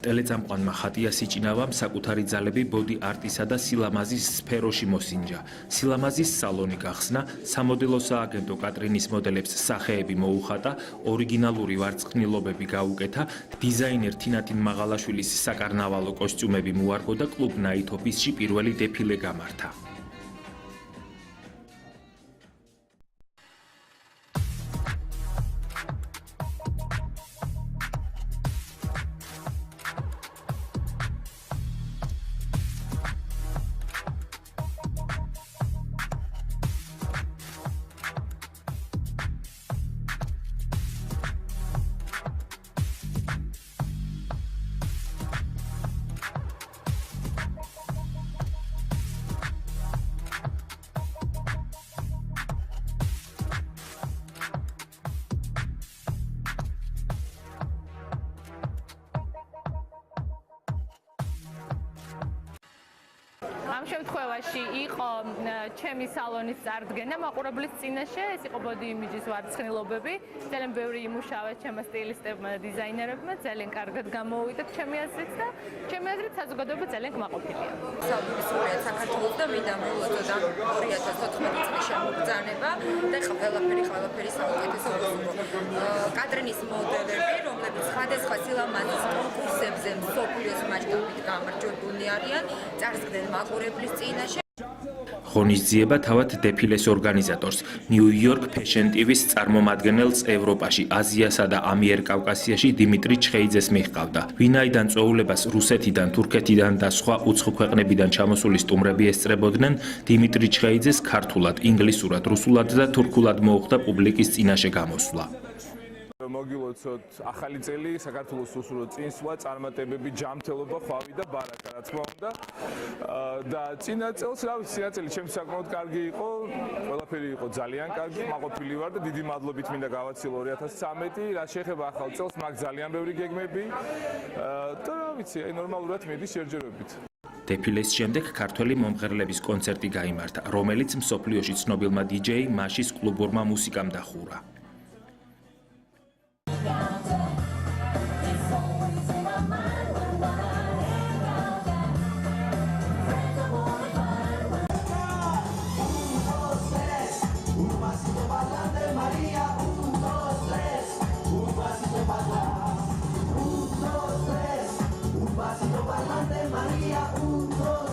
ტელეწამყვანმა ხატია სიჭინავამ საკუთარი ძალები ბოდი არტისა და სილამაზის სფეროში მოსინჯა. სილამაზის სალონი გახსნა, სამოდელო სააგენტო კატრინის მოდელებს სახეები მოუხატა, ორიგინალური ვარცხნილობები გაუკეთა, დიზაინერ თინათინ მაღალაშვილის საკარნავალო კოსტიუმები მოარგო და კლუბ ნაით ოფისში პირველი დეფილე გამართა. ამ შემთხვევაში იყო ჩემი სალონის წარდგენა მაყურებლის წინაშე, ეს იყო body image-ის ვარცხნილობები, ძალიან ბევრი იმუშავა ჩემმა სტილისტებმა და დიზაინერებმა, ძალიან კარგად გამოუვიდათ ჩემი აზრით და ჩემი აზრით საზოგადოება ძალიან კმაყოფილია. საუბრობთ საქართველოს და მინდა მოვუწოდა 2014 წლის შემოგზანება და ყველაფერი საუკეთესო ვუსურვო. კატრინის მოდელები, რომლებიც სხვადასხვა სილამაზის კონკურსებზე მსოფლიოს მასშტაბით გამარჯვებული არიან, წარსდგნენ მაყურებლის წინაშე. ღონისძიება თავად დეფილეს ორგანიზატორს, ნიუ-იორკ ფეშენ ტივის წარმომადგენელს ევროპაში, აზიასა და ამიერკავკასიაში დიმიტრი ჩხეიძეს მიჰყავდა. ვინაიდან წვეულებას რუსეთიდან, თურქეთიდან და სხვა უცხო ქვეყნებიდან ჩამოსული სტუმრები ესწრებოდნენ, დიმიტრი ჩხეიძეს ქართულად, ინგლისურად, რუსულად და თურქულად მოუხდა პუბლიკის წინაშე გამოსვლა. მოგილოცოთ ახალი წელი, საქართველოს უსურო წინსვლა, წარმატებები, ჯანმრთელობა, ხვავი და ბარაკა, რა თქმა უნდა. და წინა წელს, რა ვიცი, წინა წელი ჩემს საკმაოდ კარგი იყო, ყველაფერი იყო ძალიან კარგი, მაყოფილი ვარ და დიდი მადლობით მინდა გავაცილო 2013, რაც შეეხება ახალ წელს, მაგ ძალიან ბევრი გეგმები და რა ვიცი, აი ნორმალურად მიდის შერჯერობით. დეფილეს შემდეგ ქართველი მომღერლების კონცერტი გაიმართა, რომელიც მსოფლიოში ცნობილმა დიჯეი მაშის კლუბურმა მუსიკამ დახურა. Un pasito para adelante, María, 1, 2